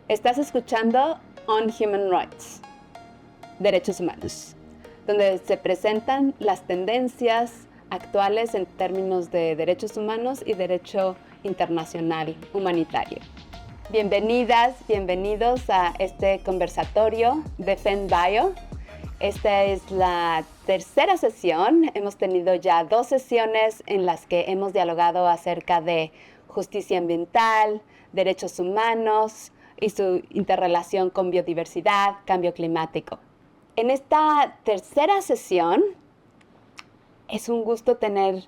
Estás escuchando On Human Rights, Derechos Humanos, donde se presentan las tendencias actuales en términos de derechos humanos y derecho internacional humanitario. Bienvenidas, bienvenidos a este conversatorio de FENBio. Esta es la tercera sesión. Hemos tenido ya 2 sesiones en las que hemos dialogado acerca de justicia ambiental, derechos humanos y su interrelación con biodiversidad, cambio climático. En esta tercera sesión es un gusto tener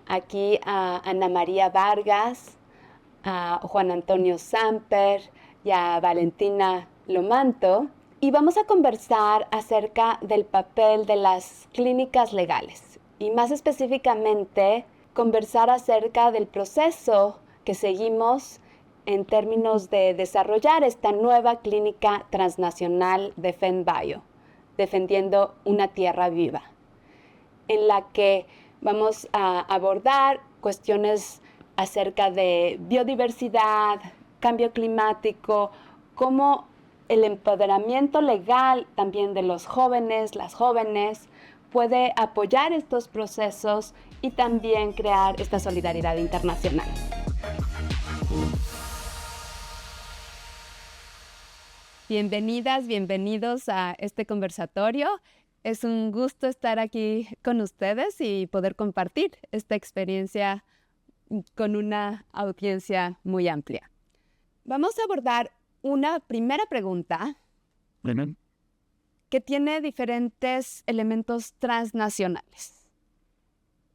aquí a Ana María Vargas, a Juan Antonio Samper y a Valentina Lomanto, y vamos a conversar acerca del papel de las clínicas legales y más específicamente conversar acerca del proceso que seguimos en términos de desarrollar esta nueva clínica transnacional de FENBio, defendiendo una tierra viva, en la que vamos a abordar cuestiones acerca de biodiversidad, cambio climático, cómo el empoderamiento legal también de los jóvenes, las jóvenes, puede apoyar estos procesos y también crear esta solidaridad internacional. Bienvenidas, bienvenidos a este conversatorio. Es un gusto estar aquí con ustedes y poder compartir esta experiencia con una audiencia muy amplia. Vamos a abordar una primera pregunta que tiene diferentes elementos transnacionales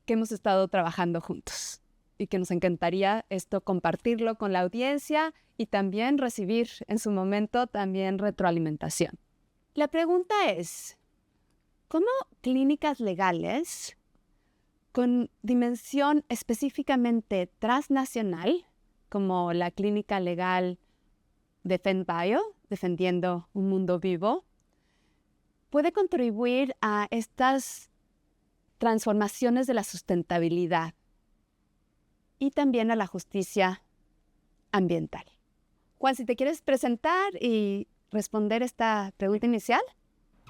que hemos estado trabajando juntos y que nos encantaría compartirlo con la audiencia y también recibir en su momento también retroalimentación. La pregunta es, ¿cómo clínicas legales con dimensión específicamente transnacional, como la clínica legal de FENBio, defendiendo un mundo vivo, puede contribuir a estas transformaciones de la sustentabilidad y también a la justicia ambiental? Juan, si te quieres presentar y responder esta pregunta inicial.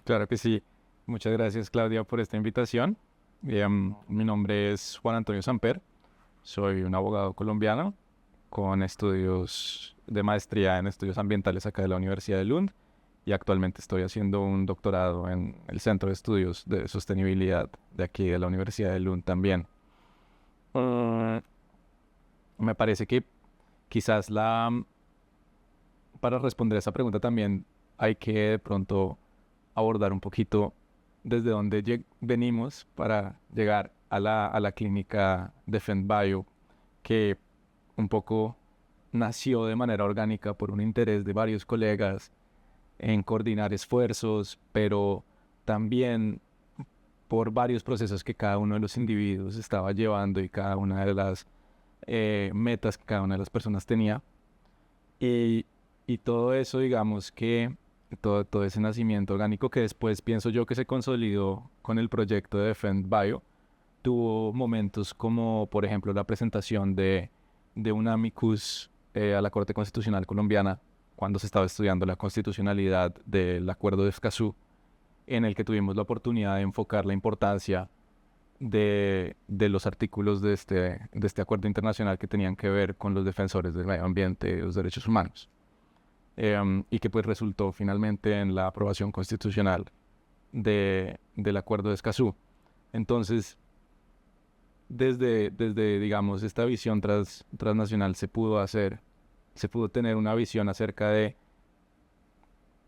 Claro que sí. Muchas gracias, Claudia, por esta invitación. Mi nombre es Juan Antonio Samper. Soy un abogado colombiano con estudios de maestría en estudios ambientales acá de la Universidad de Lund y actualmente estoy haciendo un doctorado en el Centro de Estudios de Sostenibilidad de aquí de la Universidad de Lund también. Me parece que quizás para responder a esa pregunta también hay que de pronto abordar un poquito desde dónde venimos para llegar a la clínica de FENBio, que un poco nació de manera orgánica por un interés de varios colegas en coordinar esfuerzos, pero también por varios procesos que cada uno de los individuos estaba llevando y cada una de las metas que cada una de las personas tenía. Y todo eso, digamos que todo ese nacimiento orgánico que después pienso yo que se consolidó con el proyecto de FENBio, tuvo momentos como, por ejemplo, la presentación de un amicus a la Corte Constitucional colombiana cuando se estaba estudiando la constitucionalidad del Acuerdo de Escazú, en el que tuvimos la oportunidad de enfocar la importancia de los artículos de este acuerdo internacional que tenían que ver con los defensores del medio ambiente y los derechos humanos. Y que pues resultó finalmente en la aprobación constitucional del Acuerdo de Escazú. Entonces, desde digamos, esta visión transnacional se pudo tener una visión acerca de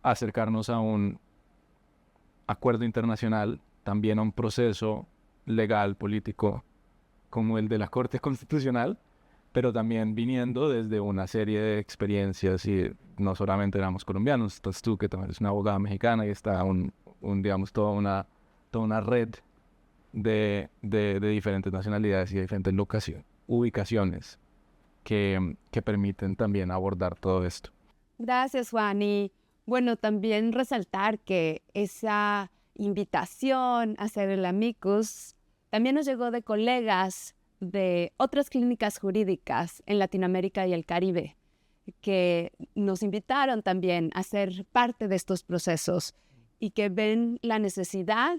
acercarnos a un acuerdo internacional, también a un proceso legal, político, como el de la Corte Constitucional, pero también viniendo desde una serie de experiencias y no solamente éramos colombianos, estás tú que también eres una abogada mexicana y está digamos, toda una red de diferentes nacionalidades y de diferentes ubicaciones que permiten también abordar todo esto. Gracias, Juan. Y bueno, también resaltar que esa invitación a hacer el amicus también nos llegó de colegas de otras clínicas jurídicas en Latinoamérica y el Caribe, que nos invitaron también a ser parte de estos procesos y que ven la necesidad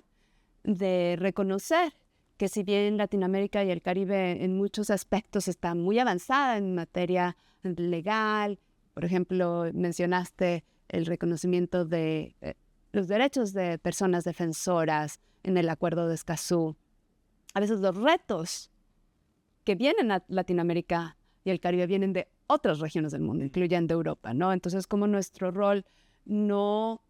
de reconocer que si bien Latinoamérica y el Caribe en muchos aspectos está muy avanzada en materia legal, por ejemplo, mencionaste el reconocimiento de los derechos de personas defensoras en el Acuerdo de Escazú. A veces los retos que vienen a Latinoamérica y el Caribe vienen de otras regiones del mundo, incluyendo Europa, ¿no? Entonces, como nuestro rol no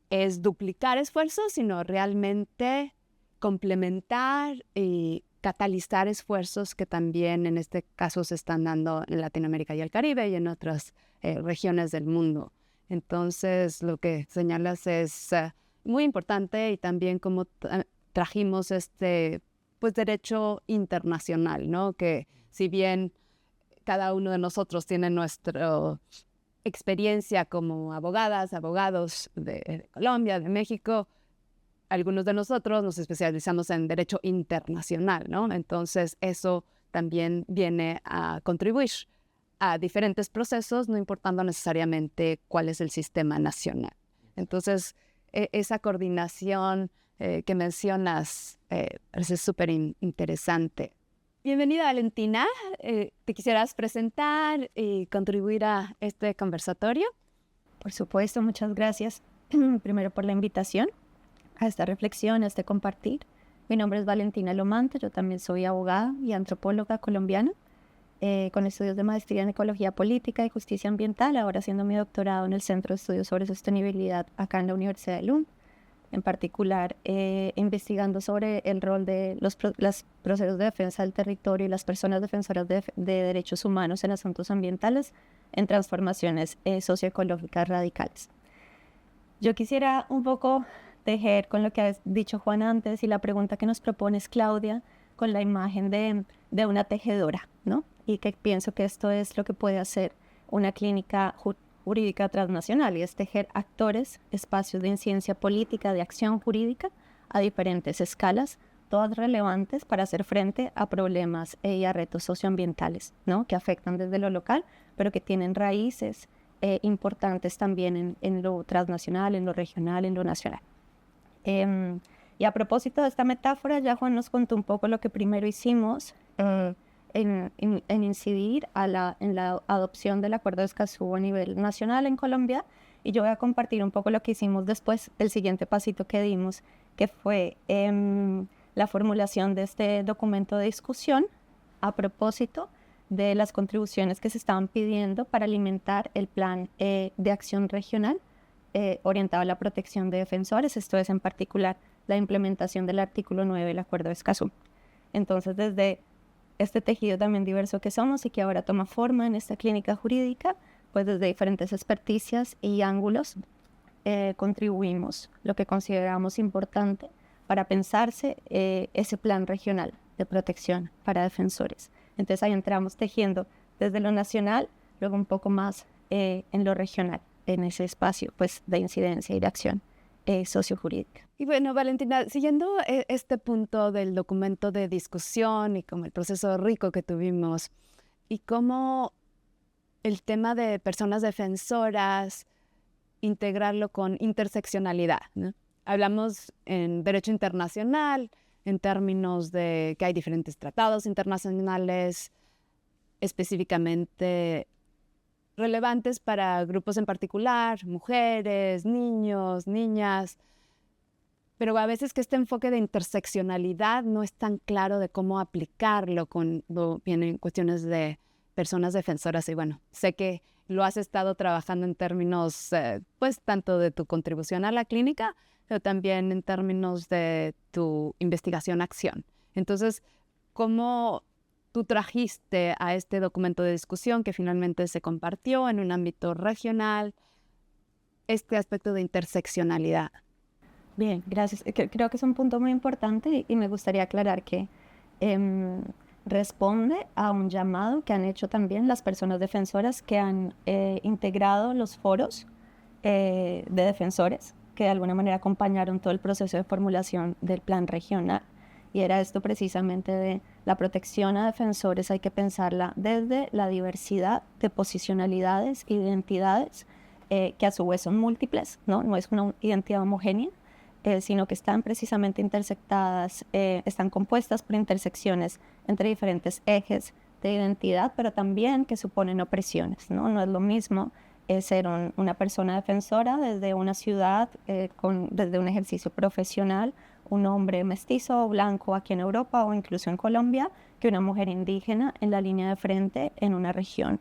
es duplicar esfuerzos, sino realmente complementar y catalizar esfuerzos que también en este caso se están dando en Latinoamérica y el Caribe y en otras regiones del mundo. Entonces, lo que señalas es muy importante y también como trajimos este pues, derecho internacional, ¿no? Que si bien cada uno de nosotros tiene nuestra experiencia como abogadas, abogados de Colombia, de México, algunos de nosotros nos especializamos en derecho internacional, ¿no? Entonces, eso también viene a contribuir a diferentes procesos, no importando necesariamente cuál es el sistema nacional. Entonces, esa coordinación que mencionas parece súper interesante. Bienvenida, Valentina. ¿Te quisieras presentar y contribuir a este conversatorio? Por supuesto, muchas gracias primero por la invitación a esta reflexión, a este compartir. Mi nombre es Valentina Lomante, yo también soy abogada y antropóloga colombiana, con estudios de maestría en Ecología Política y Justicia Ambiental, ahora haciendo mi doctorado en el Centro de Estudios sobre Sostenibilidad acá en la Universidad de Lund, en particular investigando sobre el rol de los procesos de defensa del territorio y las personas defensoras de derechos humanos en asuntos ambientales en transformaciones socioecológicas radicales. Yo quisiera un poco tejer con lo que ha dicho Juan antes y la pregunta que nos propones Claudia con la imagen de una tejedora, ¿no? Y que pienso que esto es lo que puede hacer una clínica jurídica transnacional y es tejer actores, espacios de incidencia política, de acción jurídica a diferentes escalas, todas relevantes para hacer frente a problemas y a retos socioambientales, ¿no? Que afectan desde lo local, pero que tienen raíces importantes también en lo transnacional, en lo regional, en lo nacional. Y a propósito de esta metáfora, ya Juan nos contó un poco lo que primero hicimos en incidir en la adopción del Acuerdo de Escazú a nivel nacional en Colombia, y yo voy a compartir un poco lo que hicimos después, el siguiente pasito que dimos, que fue la formulación de este documento de discusión a propósito de las contribuciones que se estaban pidiendo para alimentar el plan de acción regional orientado a la protección de defensores. Esto es en particular la implementación del artículo 9 del Acuerdo de Escazú. Entonces, desde este tejido también diverso que somos y que ahora toma forma en esta clínica jurídica, pues desde diferentes experticias y ángulos contribuimos lo que consideramos importante para pensarse ese plan regional de protección para defensores. Entonces ahí entramos tejiendo desde lo nacional, luego un poco más en lo regional, en ese espacio pues, de incidencia y de acción sociojurídica. Y bueno, Valentina, siguiendo este punto del documento de discusión y como el proceso rico que tuvimos y cómo el tema de personas defensoras, integrarlo con interseccionalidad, ¿no? Hablamos en derecho internacional, en términos de que hay diferentes tratados internacionales específicamente relevantes para grupos en particular, mujeres, niños, niñas, pero a veces que este enfoque de interseccionalidad no es tan claro de cómo aplicarlo cuando vienen cuestiones de personas defensoras. Y bueno, sé que lo has estado trabajando en términos, pues, tanto de tu contribución a la clínica, pero también en términos de tu investigación-acción. Entonces, ¿cómo tú trajiste a este documento de discusión que finalmente se compartió en un ámbito regional este aspecto de interseccionalidad? Bien, gracias. Creo que es un punto muy importante y me gustaría aclarar que responde a un llamado que han hecho también las personas defensoras que han integrado los foros de defensores que de alguna manera acompañaron todo el proceso de formulación del plan regional y era esto precisamente de la protección a defensores, hay que pensarla desde la diversidad de posicionalidades, identidades, que a su vez son múltiples, ¿no? No es una identidad homogénea, sino que están precisamente intersectadas, están compuestas por intersecciones entre diferentes ejes de identidad, pero también que suponen opresiones, ¿no? No es lo mismo ser una persona defensora desde una ciudad, desde un ejercicio profesional, un hombre mestizo o blanco aquí en Europa o incluso en Colombia, que una mujer indígena en la línea de frente en una región.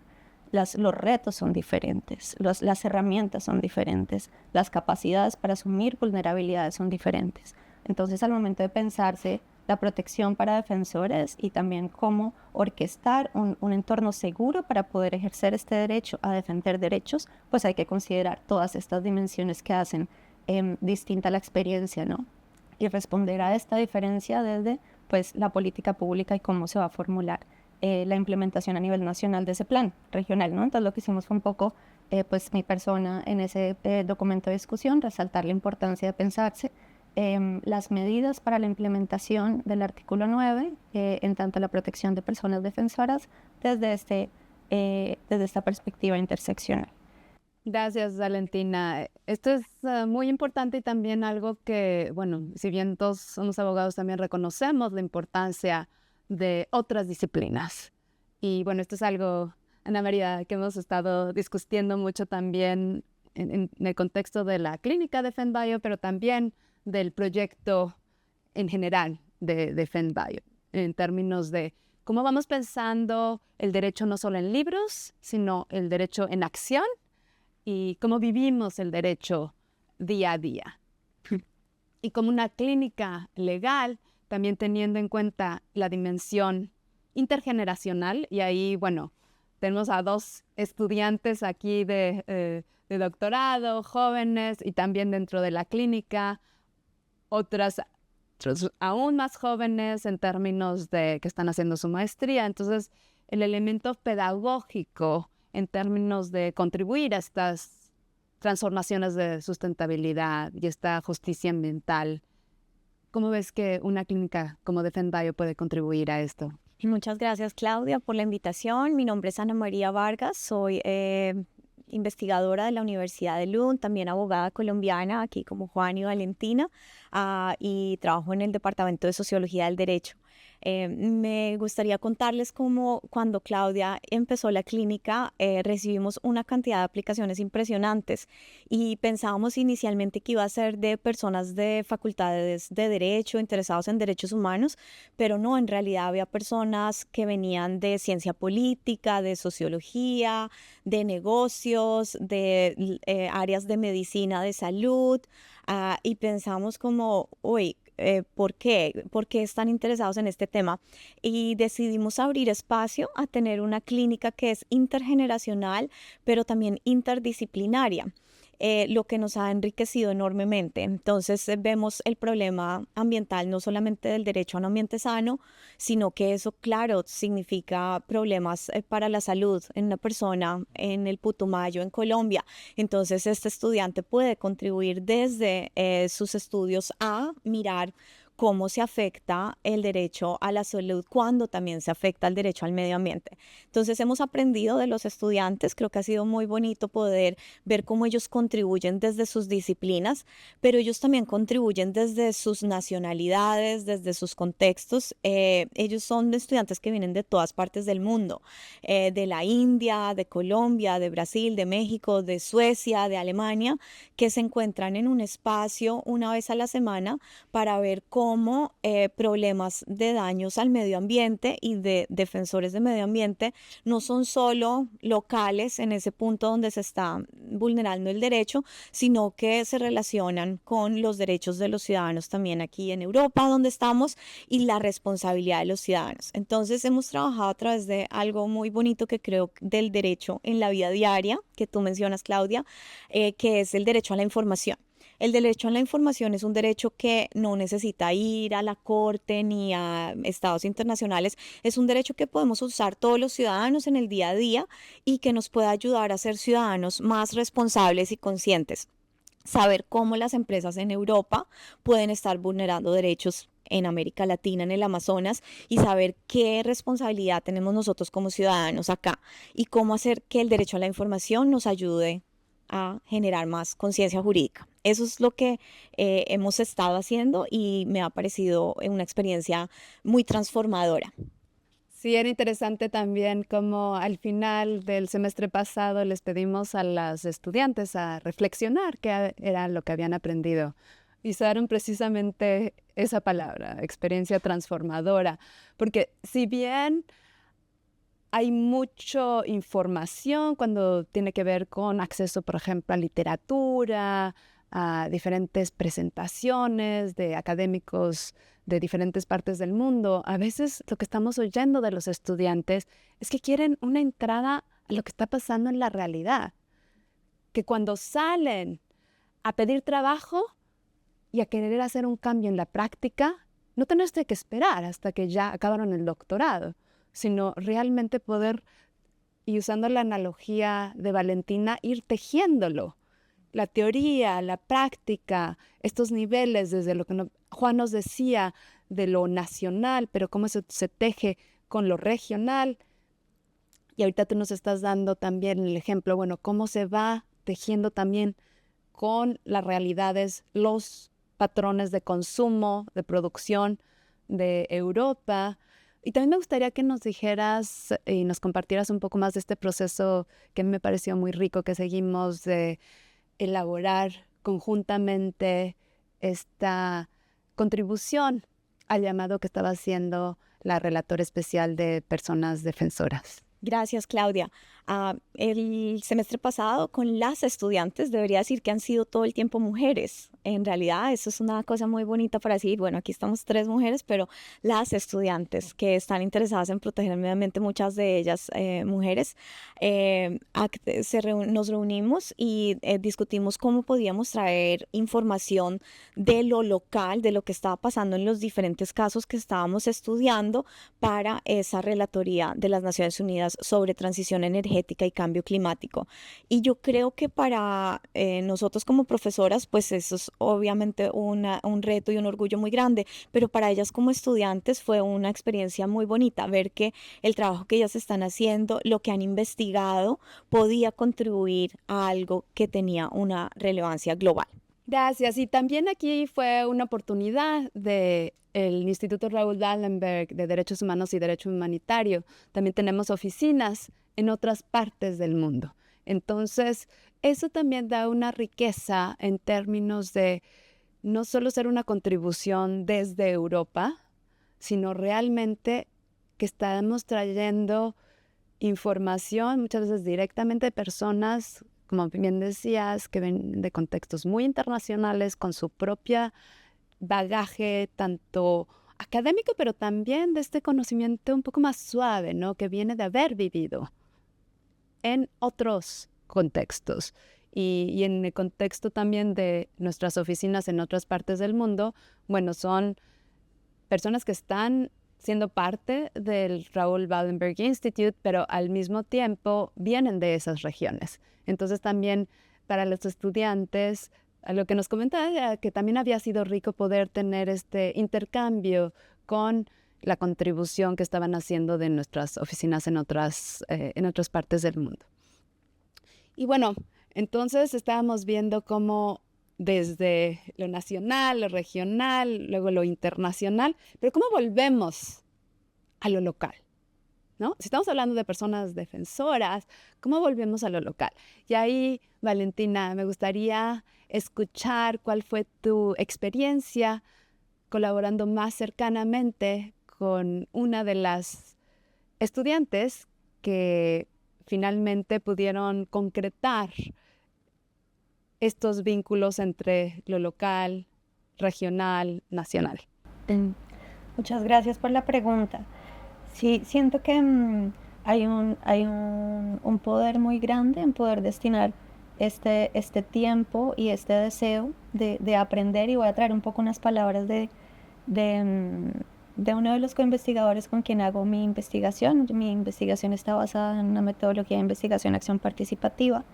Los retos son diferentes, las herramientas son diferentes, las capacidades para asumir vulnerabilidades son diferentes. Entonces, al momento de pensarse la protección para defensores y también cómo orquestar un entorno seguro para poder ejercer este derecho a defender derechos, pues hay que considerar todas estas dimensiones que hacen distinta la experiencia, ¿no? Y responder a esta diferencia desde pues, la política pública y cómo se va a formular la implementación a nivel nacional de ese plan regional, ¿no? Entonces lo que hicimos fue un poco, pues mi persona en ese documento de discusión, resaltar la importancia de pensarse las medidas para la implementación del artículo 9, en tanto la protección de personas defensoras desde esta perspectiva interseccional. Gracias, Valentina. Esto es muy importante y también algo que, bueno, si bien todos somos abogados, también reconocemos la importancia de otras disciplinas. Y bueno, esto es algo, Ana María, que hemos estado discutiendo mucho también en el contexto de la clínica de FENBio, pero también del proyecto en general de FENBio, en términos de cómo vamos pensando el derecho no solo en libros, sino el derecho en acción y cómo vivimos el derecho día a día. Y como una clínica legal, también teniendo en cuenta la dimensión intergeneracional, y ahí, bueno, tenemos a 2 estudiantes aquí de doctorado, jóvenes, y también dentro de la clínica, otros aún más jóvenes en términos de que están haciendo su maestría. Entonces, el elemento pedagógico en términos de contribuir a estas transformaciones de sustentabilidad y esta justicia ambiental, ¿cómo ves que una clínica como FENBio puede contribuir a esto? Muchas gracias, Claudia, por la invitación. Mi nombre es Ana María Vargas, soy investigadora de la Universidad de Lund, también abogada colombiana, aquí como Juan y Valentina, y trabajo en el Departamento de Sociología del Derecho. Me gustaría contarles cómo cuando Claudia empezó la clínica recibimos una cantidad de aplicaciones impresionantes y pensábamos inicialmente que iba a ser de personas de facultades de derecho, interesados en derechos humanos, pero no, en realidad había personas que venían de ciencia política, de sociología, de negocios, de áreas de medicina, de salud, y pensamos como, uy, ¿por qué? ¿Por qué están interesados en este tema? Y decidimos abrir espacio a tener una clínica que es intergeneracional, pero también interdisciplinaria. Lo que nos ha enriquecido enormemente. Entonces vemos el problema ambiental no solamente del derecho a un ambiente sano, sino que eso, claro, significa problemas para la salud en una persona en el Putumayo, en Colombia. Entonces este estudiante puede contribuir desde sus estudios a mirar cómo se afecta el derecho a la salud cuando también se afecta el derecho al medio ambiente. Entonces hemos aprendido de los estudiantes, creo que ha sido muy bonito poder ver cómo ellos contribuyen desde sus disciplinas, pero ellos también contribuyen desde sus nacionalidades, desde sus contextos. Ellos son estudiantes que vienen de todas partes del mundo, de la India, de Colombia, de Brasil, de México, de Suecia, de Alemania, que se encuentran en un espacio una vez a la semana para ver cómo problemas de daños al medio ambiente y de defensores de medio ambiente no son solo locales en ese punto donde se está vulnerando el derecho, sino que se relacionan con los derechos de los ciudadanos también aquí en Europa, donde estamos, y la responsabilidad de los ciudadanos. Entonces hemos trabajado a través de algo muy bonito que creo del derecho en la vida diaria, que tú mencionas, Claudia, que es el derecho a la información. El derecho a la información es un derecho que no necesita ir a la corte ni a estados internacionales. Es un derecho que podemos usar todos los ciudadanos en el día a día y que nos puede ayudar a ser ciudadanos más responsables y conscientes. Saber cómo las empresas en Europa pueden estar vulnerando derechos en América Latina, en el Amazonas, y saber qué responsabilidad tenemos nosotros como ciudadanos acá y cómo hacer que el derecho a la información nos ayude a generar más conciencia jurídica. Eso es lo que hemos estado haciendo y me ha parecido una experiencia muy transformadora. Sí, era interesante también como al final del semestre pasado les pedimos a las estudiantes a reflexionar qué era lo que habían aprendido. Y usaron precisamente esa palabra, experiencia transformadora, porque si bien hay mucha información cuando tiene que ver con acceso, por ejemplo, a literatura, a diferentes presentaciones de académicos de diferentes partes del mundo. A veces lo que estamos oyendo de los estudiantes es que quieren una entrada a lo que está pasando en la realidad, que cuando salen a pedir trabajo y a querer hacer un cambio en la práctica, no tenés que esperar hasta que ya acabaron el doctorado, sino realmente poder, y usando la analogía de Valentina, ir tejiéndolo. La teoría, la práctica, estos niveles, desde lo que Juan nos decía de lo nacional, pero cómo eso se teje con lo regional. Y ahorita tú nos estás dando también el ejemplo, bueno, cómo se va tejiendo también con las realidades, los patrones de consumo, de producción de Europa. Y también me gustaría que nos dijeras y nos compartieras un poco más de este proceso que a mí me pareció muy rico, que seguimos de elaborar conjuntamente esta contribución al llamado que estaba haciendo la relatora especial de personas defensoras. Gracias, Claudia. El semestre pasado con las estudiantes debería decir que han sido todo el tiempo mujeres. En realidad eso es una cosa muy bonita para decir, bueno, aquí estamos 3 mujeres, pero las estudiantes que están interesadas en proteger el medio ambiente, muchas de ellas mujeres, nos reunimos y discutimos cómo podíamos traer información de lo local, de lo que estaba pasando en los diferentes casos que estábamos estudiando para esa relatoría de las Naciones Unidas sobre transición energética y cambio climático. Y yo creo que para nosotros como profesoras, pues eso es obviamente un reto y un orgullo muy grande, pero para ellas como estudiantes fue una experiencia muy bonita ver que el trabajo que ellas están haciendo, lo que han investigado, podía contribuir a algo que tenía una relevancia global. Gracias. Y también aquí fue una oportunidad del Instituto Raúl Wallenberg de Derechos Humanos y Derecho Humanitario. También tenemos oficinas en otras partes del mundo. Entonces, eso también da una riqueza en términos de no solo ser una contribución desde Europa, sino realmente que estamos trayendo información, muchas veces directamente de personas, como bien decías, que ven de contextos muy internacionales, con su propia bagaje, tanto académico, pero también de este conocimiento un poco más suave, ¿no? Que viene de haber vivido en otros contextos. Y en el contexto también de nuestras oficinas en otras partes del mundo, bueno, son personas que están siendo parte del Raúl Wallenberg Institute, pero al mismo tiempo vienen de esas regiones. Entonces también para los estudiantes, a lo que nos comentaba era que también había sido rico poder tener este intercambio con la contribución que estaban haciendo de nuestras oficinas en otras partes del mundo. Y bueno, entonces estábamos viendo cómo desde lo nacional, lo regional, luego lo internacional, pero ¿cómo volvemos a lo local? ¿No? Si estamos hablando de personas defensoras, ¿cómo volvemos a lo local? Y ahí, Valentina, me gustaría escuchar cuál fue tu experiencia colaborando más cercanamente con una de las estudiantes que finalmente pudieron concretar estos vínculos entre lo local, regional, nacional. Muchas gracias por la pregunta. Sí, siento que hay un poder muy uno en poder destinar este tiempo y este deseo de aprender, y voy a traer un poco unas palabras de uno de los coinvestigadores con quien hago mi investigación. Mi investigación está basada en una metodología de investigación acción participativa,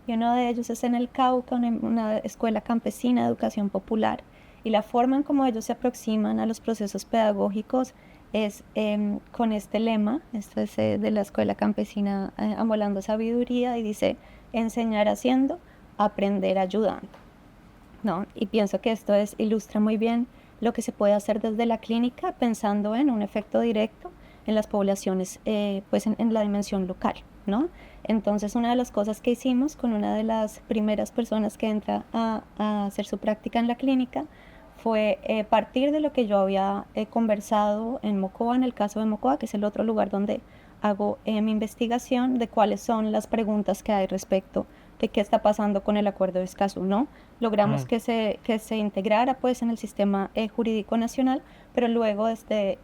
y uno de ellos es en el Cauca, una escuela campesina de educación popular, Y la forma en cómo ellos se aproximan a los procesos pedagógicos es con este lema, esto es de la Escuela Campesina Amolando Sabiduría, y dice, enseñar haciendo, aprender ayudando, ¿no? Y pienso que esto ilustra muy bien lo que se puede hacer desde la clínica, pensando en un efecto directo en las poblaciones, pues en la dimensión local, ¿no? Entonces, una de las cosas que hicimos con una de las primeras personas que entra a hacer su práctica en la clínica fue partir de lo que yo había conversado en Mocoa, en el caso de Mocoa, que es el otro lugar donde hago mi investigación, de cuáles son las preguntas que hay respecto de qué está pasando con el acuerdo de Escazú, ¿no? Logramos que se integrara pues en el sistema jurídico nacional, pero luego desde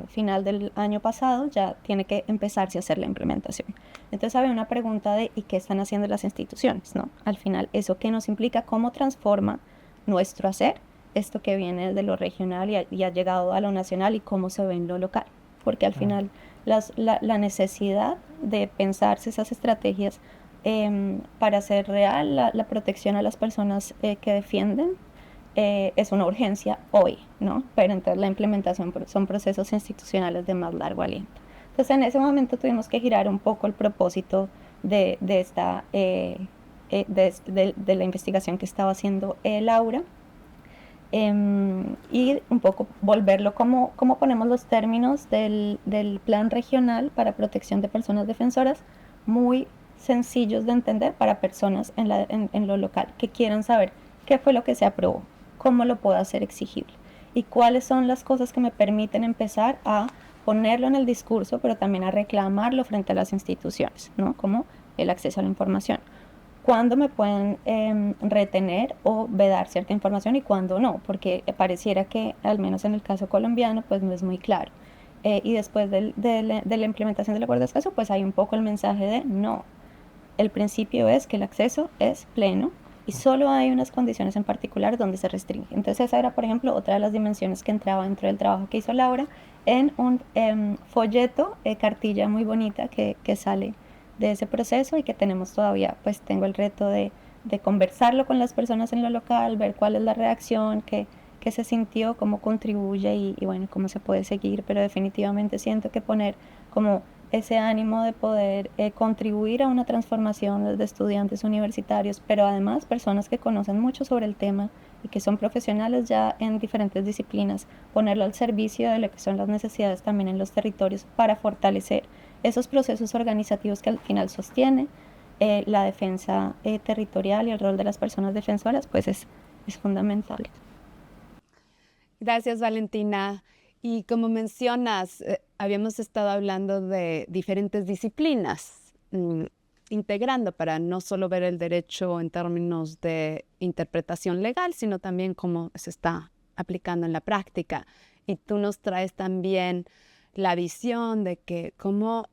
final del año pasado ya tiene que empezarse a hacer la implementación. Entonces había una pregunta de ¿y qué están haciendo las instituciones, ¿no? Al final, ¿eso qué nos implica? ¿Cómo transforma nuestro hacer esto que viene de lo regional y ha llegado a lo nacional, y cómo se ve en lo local? Porque al final la necesidad de pensarse esas estrategias para hacer real la protección a las personas que defienden es una urgencia hoy, ¿no? Pero entonces la implementación son procesos institucionales de más largo aliento. Entonces en ese momento tuvimos que girar un poco el propósito de la investigación que estaba haciendo Laura, y un poco volverlo cómo ponemos los términos del plan regional para protección de personas defensoras muy sencillos de entender para personas en lo local que quieran saber qué fue lo que se aprobó, cómo lo puedo hacer exigible y cuáles son las cosas que me permiten empezar a ponerlo en el discurso, pero también a reclamarlo frente a las instituciones, ¿no? Como el acceso a la información. Cuándo me pueden retener o vedar cierta información y cuándo no, porque pareciera que, al menos en el caso colombiano, pues no es muy claro. Y después de la implementación del acuerdo de Escazú, pues hay un poco el mensaje de no. El principio es que el acceso es pleno y solo hay unas condiciones en particular donde se restringe. Entonces esa era, por ejemplo, otra de las dimensiones que entraba dentro del trabajo que hizo Laura en un folleto, cartilla muy bonita que sale de ese proceso y que tenemos todavía, pues tengo el reto de conversarlo con las personas en lo local, ver cuál es la reacción, qué se sintió, cómo contribuye y bueno, cómo se puede seguir, pero definitivamente siento que poner como ese ánimo de poder contribuir a una transformación desde estudiantes universitarios, pero además personas que conocen mucho sobre el tema y que son profesionales ya en diferentes disciplinas, ponerlo al servicio de lo que son las necesidades también en los territorios para fortalecer esos procesos organizativos que al final sostiene la defensa territorial y el rol de las personas defensoras, pues es fundamental. Gracias, Valentina. Y como mencionas, habíamos estado hablando de diferentes disciplinas, integrando para no solo ver el derecho en términos de interpretación legal, sino también cómo se está aplicando en la práctica. Y tú nos traes también la visión de que cómo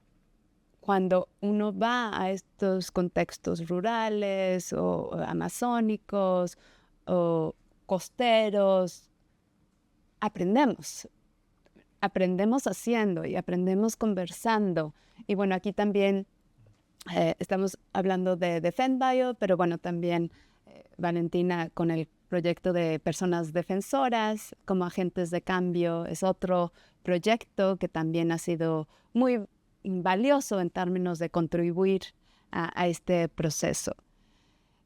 cuando uno va a estos contextos rurales o amazónicos o costeros, aprendemos haciendo y aprendemos conversando. Y bueno, aquí también estamos hablando de DefendBio, pero bueno, también Valentina con el proyecto de personas defensoras como agentes de cambio es otro proyecto que también ha sido muy valioso en términos de contribuir a este proceso.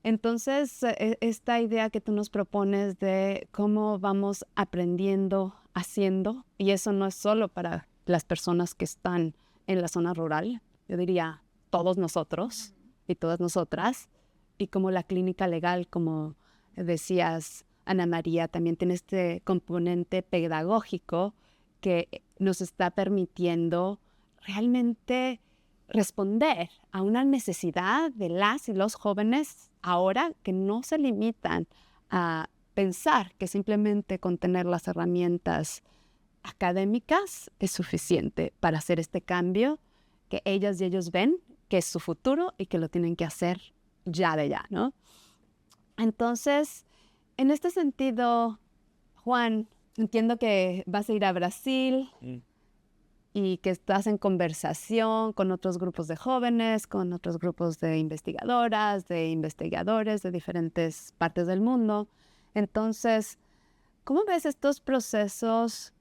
Entonces, esta idea que tú nos propones de cómo vamos aprendiendo, haciendo, y eso no es solo para las personas que están en la zona rural, yo diría todos nosotros y todas nosotras, y como la clínica legal, como decías, Ana María, también tiene este componente pedagógico que nos está permitiendo realmente responder a una necesidad de las y los jóvenes ahora que no se limitan a pensar que simplemente con tener las herramientas académicas es suficiente para hacer este cambio que ellas y ellos ven que es su futuro y que lo tienen que hacer ya de ya, ¿no? Entonces, en este sentido, Juan, entiendo que vas a ir a Brasil y que estás en conversación con otros grupos de jóvenes, con otros grupos de investigadoras, de investigadores de diferentes partes del mundo. Entonces, ¿Cómo ves estos procesos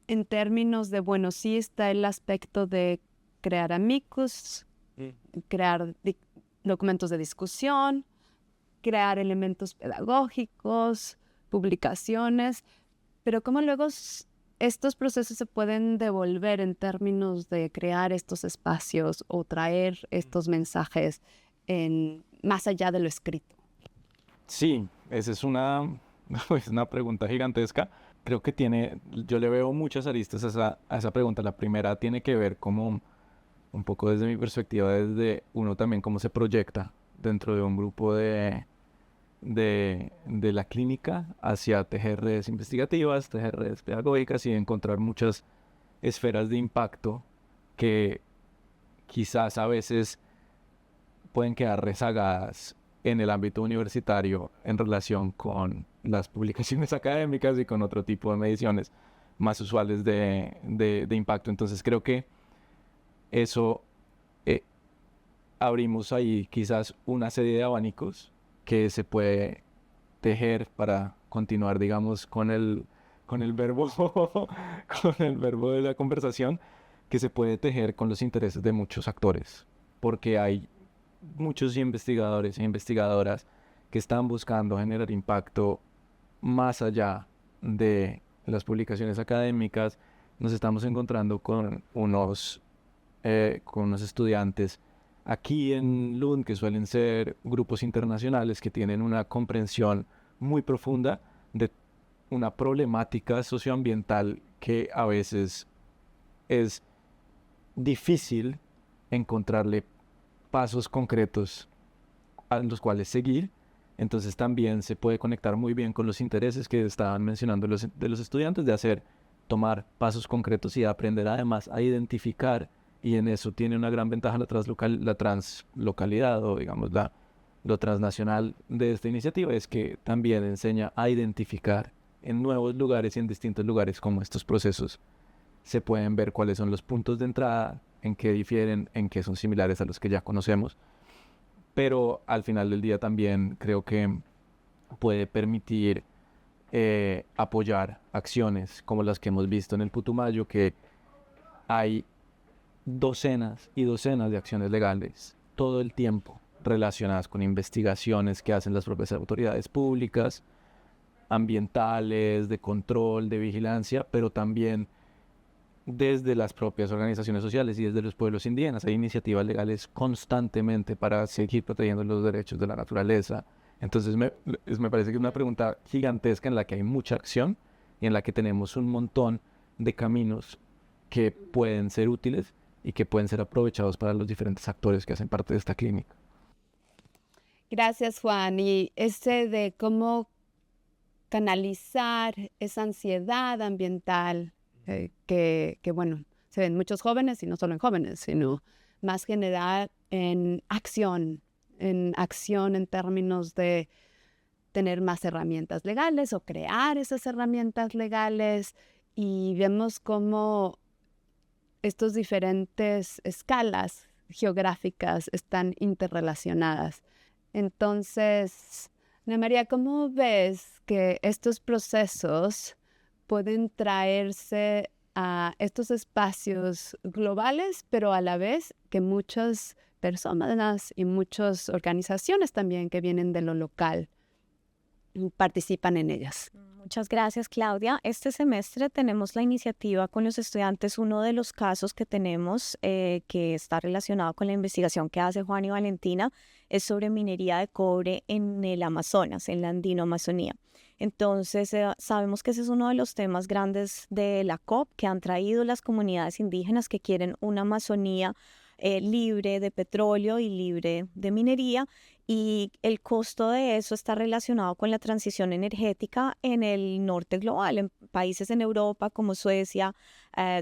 en términos de, bueno, sí está el aspecto de crear amicus, crear documentos de discusión, crear elementos pedagógicos, publicaciones, pero cómo luego estos procesos se pueden devolver en términos de crear estos espacios o traer estos mensajes más allá de lo escrito? Sí, esa es es una pregunta gigantesca. Creo que yo le veo muchas aristas a esa pregunta. La primera tiene que ver como un poco desde mi perspectiva, desde uno también cómo se proyecta dentro de un grupo de la clínica hacia tejer redes investigativas, tejer redes pedagógicas y encontrar muchas esferas de impacto que quizás a veces pueden quedar rezagadas en el ámbito universitario en relación con las publicaciones académicas y con otro tipo de mediciones más usuales de impacto. Entonces creo que eso abrimos ahí quizás una serie de abanicos que se puede tejer para continuar, digamos, con el verbo, con el verbo de la conversación, que se puede tejer con los intereses de muchos actores, porque hay muchos investigadores e investigadoras que están buscando generar impacto más allá de las publicaciones académicas. Nos estamos encontrando con unos estudiantes aquí en Lund que suelen ser grupos internacionales que tienen una comprensión muy profunda de una problemática socioambiental que a veces es difícil encontrarle pasos concretos a los cuales seguir. Entonces también se puede conectar muy bien con los intereses que estaban mencionando de los estudiantes, de tomar pasos concretos y aprender además a identificar, y en eso tiene una gran ventaja la translocalidad o digamos lo transnacional de esta iniciativa, es que también enseña a identificar en nuevos lugares y en distintos lugares cómo estos procesos se pueden ver, cuáles son los puntos de entrada, en qué difieren, en qué son similares a los que ya conocemos. Pero al final del día también creo que puede permitir apoyar acciones como las que hemos visto en el Putumayo, que hay docenas y docenas de acciones legales todo el tiempo relacionadas con investigaciones que hacen las propias autoridades públicas, ambientales, de control, de vigilancia, pero también desde las propias organizaciones sociales y desde los pueblos indígenas. Hay iniciativas legales constantemente para seguir protegiendo los derechos de la naturaleza. Entonces me parece que es una pregunta gigantesca en la que hay mucha acción y en la que tenemos un montón de caminos que pueden ser útiles y que pueden ser aprovechados para los diferentes actores que hacen parte de esta clínica. Gracias, Juan. Y de cómo canalizar esa ansiedad ambiental que, bueno, se ven muchos jóvenes, y no solo en jóvenes, sino más general en acción en términos de tener más herramientas legales o crear esas herramientas legales, y vemos cómo estas diferentes escalas geográficas están interrelacionadas. Entonces, Ana María, ¿cómo ves que estos procesos pueden traerse a estos espacios globales, pero a la vez que muchas personas y muchas organizaciones también que vienen de lo local participan en ellas? Muchas gracias, Claudia. Este semestre tenemos la iniciativa con los estudiantes. Uno de los casos que tenemos que está relacionado con la investigación que hace Juan y Valentina es sobre minería de cobre en el Amazonas, en la Andino-Amazonía. Entonces, sabemos que ese es uno de los temas grandes de la COP que han traído las comunidades indígenas que quieren una Amazonía libre de petróleo y libre de minería, y el costo de eso está relacionado con la transición energética en el norte global, en países en Europa como Suecia,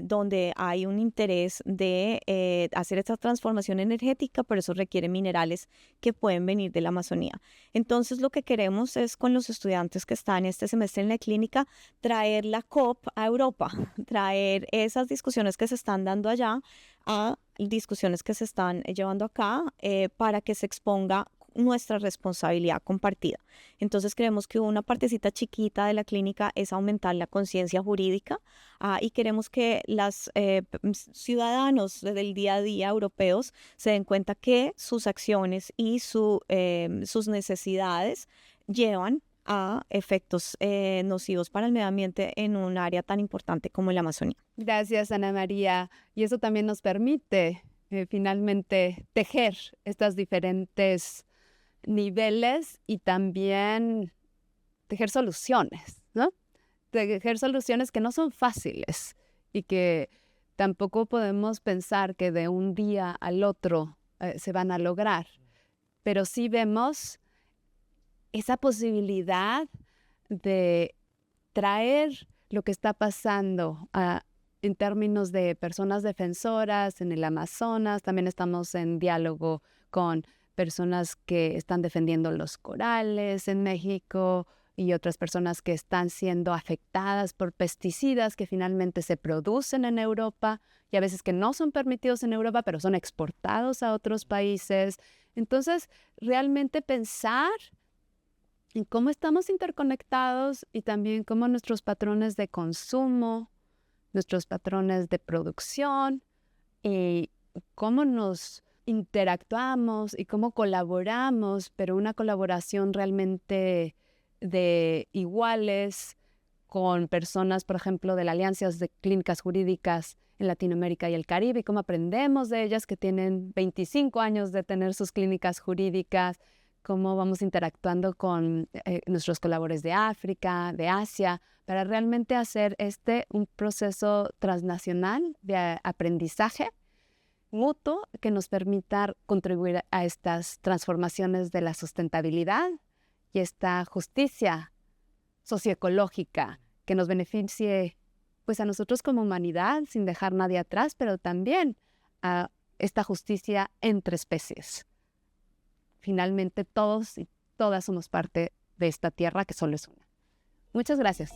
donde hay un interés de hacer esta transformación energética, pero eso requiere minerales que pueden venir de la Amazonía. Entonces, lo que queremos es, con los estudiantes que están este semestre en la clínica, traer la COP a Europa, traer esas discusiones que se están dando allá a discusiones que se están llevando acá, para que se exponga nuestra responsabilidad compartida. Entonces creemos que una partecita chiquita de la clínica es aumentar la conciencia jurídica y queremos que los ciudadanos del día a día europeos se den cuenta que sus acciones y sus necesidades llevan a efectos nocivos para el medio ambiente en un área tan importante como la Amazonía. Gracias, Ana María. Y eso también nos permite finalmente tejer estos diferentes niveles y también tejer soluciones, ¿no? Tejer soluciones que no son fáciles y que tampoco podemos pensar que de un día al otro se van a lograr, pero sí vemos esa posibilidad de traer lo que está pasando en términos de personas defensoras en el Amazonas. También estamos en diálogo con personas que están defendiendo los corales en México y otras personas que están siendo afectadas por pesticidas que finalmente se producen en Europa y a veces que no son permitidos en Europa, pero son exportados a otros países. Entonces, realmente pensar en cómo estamos interconectados y también cómo nuestros patrones de consumo, nuestros patrones de producción y cómo nos interactuamos y cómo colaboramos, pero una colaboración realmente de iguales con personas, por ejemplo, de las alianzas de clínicas jurídicas en Latinoamérica y el Caribe, y cómo aprendemos de ellas que tienen 25 años de tener sus clínicas jurídicas, cómo vamos interactuando con nuestros colaboradores de África, de Asia, para realmente hacer un proceso transnacional de aprendizaje mutuo que nos permita contribuir a estas transformaciones de la sustentabilidad y esta justicia socioecológica que nos beneficie pues a nosotros como humanidad sin dejar nadie atrás, pero también a esta justicia entre especies. Finalmente todos y todas somos parte de esta tierra que solo es una. Muchas gracias.